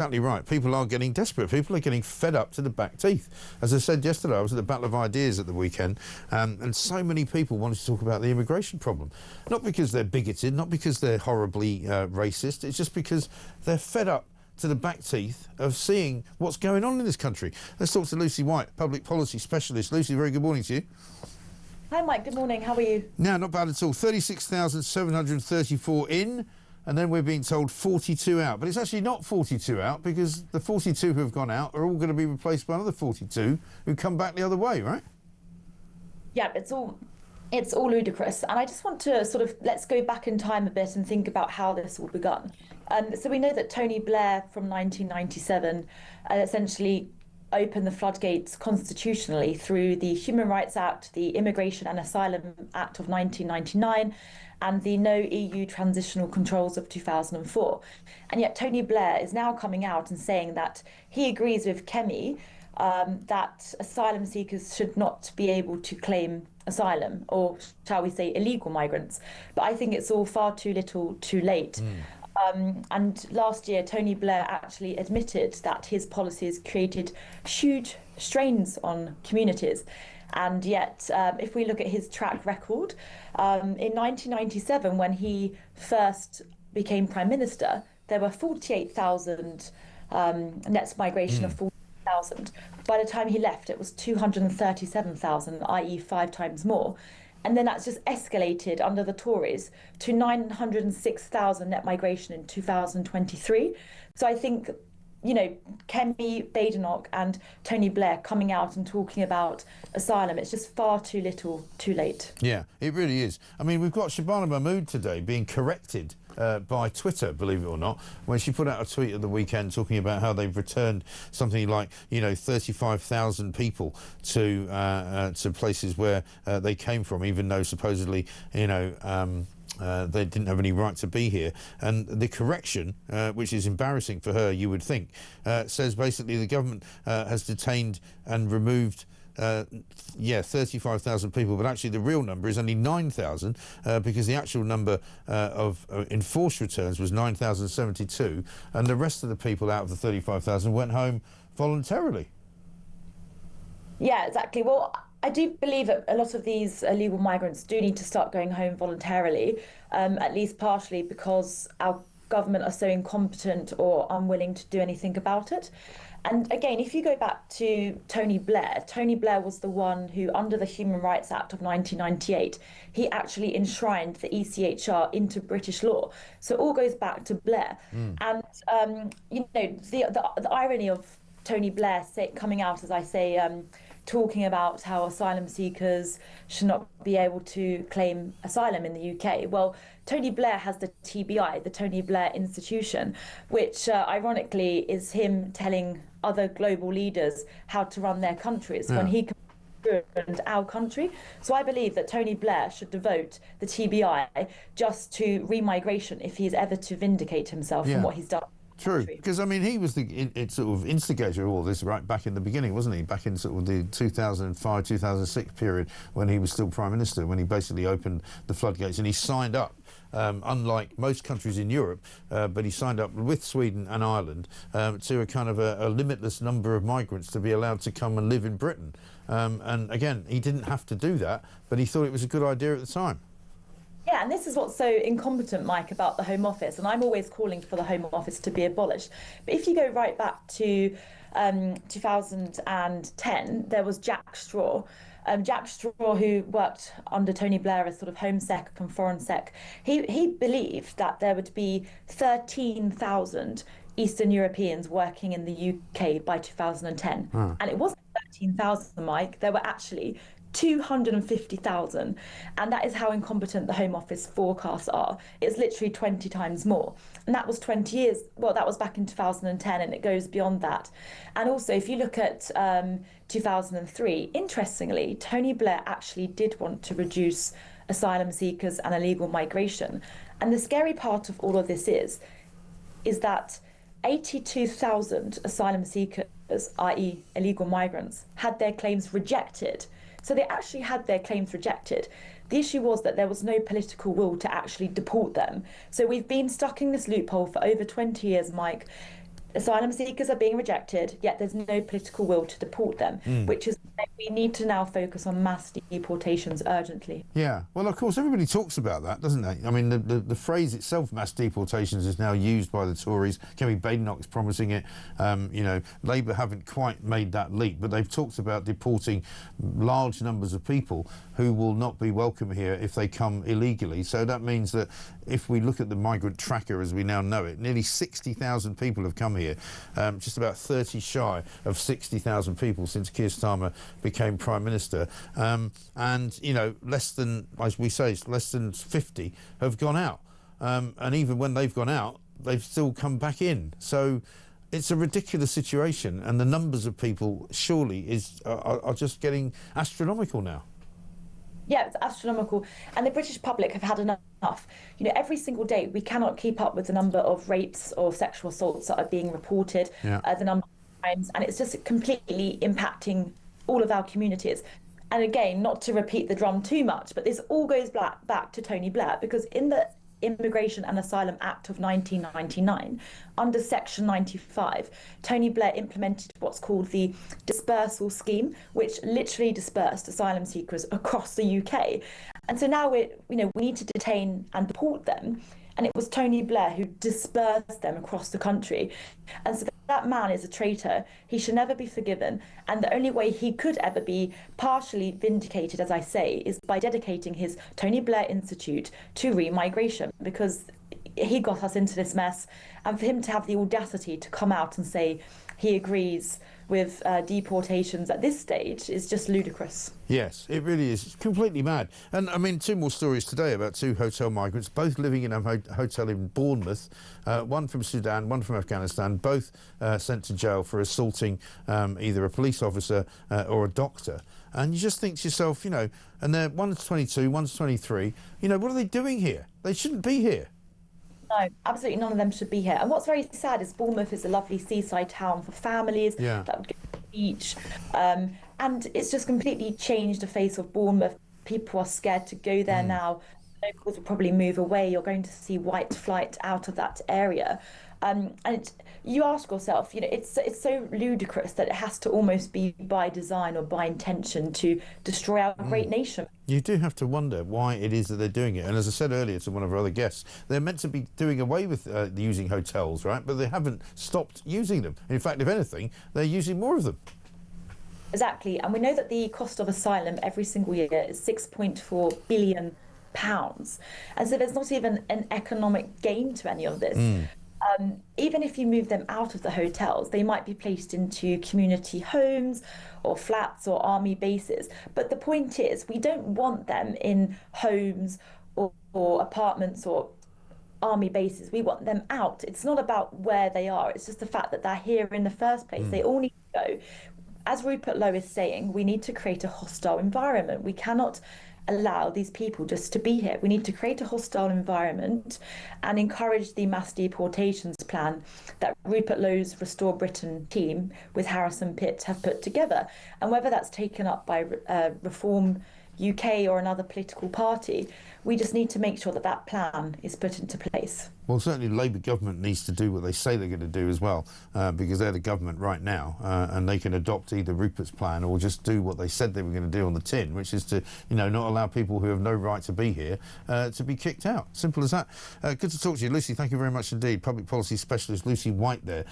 Exactly right. People are getting desperate. People are getting fed up to the back teeth. As I said yesterday, I was at the Battle of Ideas at the weekend, and so many people wanted to talk about the immigration problem. Not because they're bigoted, not because they're horribly racist, it's just because they're fed up to the back teeth of seeing what's going on in this country. Let's talk to Lucy White, public policy specialist. Lucy, very good morning to you. Hi Mike, good morning, how are you? No, not bad at all. 36,734 in. And then we're being told 42 out. But it's actually not 42 out, because the 42 who have gone out are all going to be replaced by another 42 who come back the other way, right? Yeah, it's all ludicrous. And I just want to let's go back in time a bit and think about how this all begun. So we know that Tony Blair from 1997 essentially opened the floodgates constitutionally through the Human Rights Act, the Immigration and Asylum Act of 1999, and the No EU Transitional Controls of 2004. And yet Tony Blair is now coming out and saying that he agrees with Kemi that asylum seekers should not be able to claim asylum, or shall we say illegal migrants. But I think it's all far too little too late. And last year, Tony Blair actually admitted that his policies created huge strains on communities. And yet, if we look at his track record, in 1997, when he first became Prime Minister, there were 48,000 net migration of 40,000. By the time he left, it was 237,000, i.e. 5 times more. And then that's just escalated under the Tories to 906,000 net migration in 2023. So I think, you know, Kemi Badenoch and Tony Blair coming out and talking about asylum, it's just far too little too late. Yeah, it really is. I mean, we've got Shabana Mahmood today being corrected by Twitter, believe it or not, when she put out a tweet at the weekend talking about how they've returned something like, 35,000 people to places where they came from, even though supposedly, they didn't have any right to be here. And the correction, which is embarrassing for her, you would think, says basically the government has detained and removed 35,000 people, but actually the real number is only 9,000 because the actual number of enforced returns was 9,072, and the rest of the people out of the 35,000 went home voluntarily. Yeah, exactly. Well, I do believe that a lot of these illegal migrants do need to start going home voluntarily, at least partially because our government are so incompetent or unwilling to do anything about it. And again, if you go back to Tony Blair was the one who, under the Human Rights Act of 1998, he actually enshrined the ECHR into British law. So it all goes back to Blair. And, the irony of Tony Blair coming out, as I say, talking about how asylum seekers should not be able to claim asylum in the UK. Well, Tony Blair has the TBI, the Tony Blair Institution, which ironically is him telling other global leaders how to run their countries when he ruined our country. So I believe that Tony Blair should devote the TBI just to remigration if he is ever to vindicate himself from what he's done. True, because I mean he was the sort of instigator of all this right back in the beginning, wasn't he? Back in sort of the 2005-2006 period when he was still Prime Minister, when he basically opened the floodgates, and he signed up, unlike most countries in Europe, but he signed up with Sweden and Ireland to a kind of a limitless number of migrants to be allowed to come and live in Britain. And again, he didn't have to do that, but he thought it was a good idea at the time. Yeah, and this is what's so incompetent, Mike, about the Home Office, and I'm always calling for the Home Office to be abolished. But if you go right back to 2010, there was Jack Straw. Jack Straw, who worked under Tony Blair as sort of Home Sec and Foreign Sec, he believed that there would be 13,000 Eastern Europeans working in the UK by 2010. And it wasn't 13,000, Mike, there were actually 250,000, and that is how incompetent the Home Office forecasts are. It's literally 20 times more, and that was 20 years. Well, that was back in 2010, and it goes beyond that. And also, if you look at 2003, interestingly, Tony Blair actually did want to reduce asylum seekers and illegal migration. And the scary part of all of this is that 82,000 asylum seekers, i.e. illegal migrants, had their claims rejected. So they actually had their claims rejected. The issue was that there was no political will to actually deport them. So we've been stuck in this loophole for over 20 years, Mike. Asylum seekers are being rejected, yet there's no political will to deport them, which is why we need to now focus on mass deportations urgently. Yeah, well, of course, everybody talks about that, doesn't they? I mean, the phrase itself, mass deportations, is now used by the Tories. Kemi Badenoch's promising it. You know, Labour haven't quite made that leap, but they've talked about deporting large numbers of people who will not be welcome here if they come illegally. So that means that if we look at the migrant tracker as we now know it, nearly 60,000 people have come here, just about 30 shy of 60,000 people since Keir Starmer became Prime Minister. And, you know, less than, as we say, less than 50 have gone out. And even when they've gone out, they've still come back in. So it's a ridiculous situation, and the numbers of people surely are just getting astronomical now. Yeah, it's astronomical. And the British public have had enough. You know, every single day we cannot keep up with the number of rapes or sexual assaults that are being reported, the number of crimes, and it's just completely impacting all of our communities. And again, not to repeat the drum too much, but this all goes back to Tony Blair, because in the Immigration and Asylum Act of 1999, under Section 95, Tony Blair implemented what's called the dispersal scheme, which literally dispersed asylum seekers across the UK. And so now we need to detain and deport them. And it was Tony Blair who dispersed them across the country. And so that man is a traitor. He should never be forgiven. And the only way he could ever be partially vindicated, as I say, is by dedicating his Tony Blair Institute to remigration, because he got us into this mess. And for him to have the audacity to come out and say he agrees with deportations at this stage is just ludicrous. Yes, it really is. It's completely mad. And I mean, two more stories today about two hotel migrants, both living in a hotel in Bournemouth, one from Sudan, one from Afghanistan, both sent to jail for assaulting either a police officer or a doctor. And you just think to yourself, you know, and they're, one's 22, one's 23, you know, what are they doing here? They shouldn't be here. No, absolutely none of them should be here. And what's very sad is Bournemouth is a lovely seaside town for families that would go to the beach. And it's just completely changed the face of Bournemouth. People are scared to go there now. Locals will probably move away. You're going to see white flight out of that area. And you ask yourself, you know, it's so ludicrous that it has to almost be by design or by intention to destroy our great nation. You do have to wonder why it is that they're doing it. And as I said earlier to one of our other guests, they're meant to be doing away with using hotels, right? But they haven't stopped using them. In fact, if anything, they're using more of them. Exactly. And we know that the cost of asylum every single year is £6.4 billion. And so there's not even an economic gain to any of this. Even if you move them out of the hotels, they might be placed into community homes or flats or army bases. But the point is, we don't want them in homes or apartments or army bases. We want them out. It's not about where they are. It's just the fact that they're here in the first place. They all need to go. As Rupert Lowe is saying, we need to create a hostile environment. We cannot allow these people just to be here. We need to create a hostile environment and encourage the mass deportations plan that Rupert Lowe's Restore Britain team with Harrison Pitt have put together. And whether that's taken up by Reform UK or another political party, we just need to make sure that that plan is put into place. Well, certainly the Labour government needs to do what they say they're going to do as well, because they're the government right now, and they can adopt either Rupert's plan or just do what they said they were going to do on the tin, which is to, you know, not allow people who have no right to be here to be kicked out. Simple as that. Good to talk to you, Lucy. Thank you very much indeed. Public policy specialist Lucy White there.